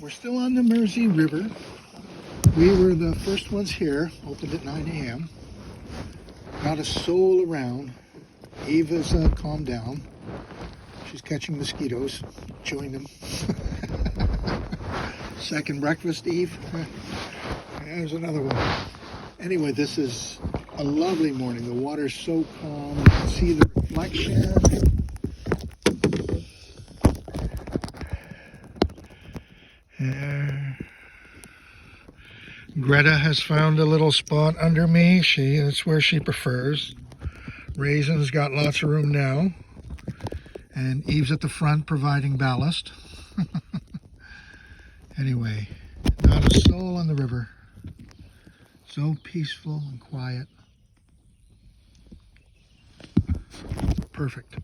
We're still on the Mersey River. We were the first ones here, opened at 9 a.m. Not a soul around. Eva's calmed down. She's catching mosquitoes, chewing them. Second breakfast, Eve. There's another one. Anyway, this is a lovely morning. The water's so calm. You can see the reflection. Greta has found a little spot under me. That's where she prefers. Raisin's got lots of room now. And Eve's at the front providing ballast. Anyway, not a soul on the river. So peaceful and quiet. Perfect.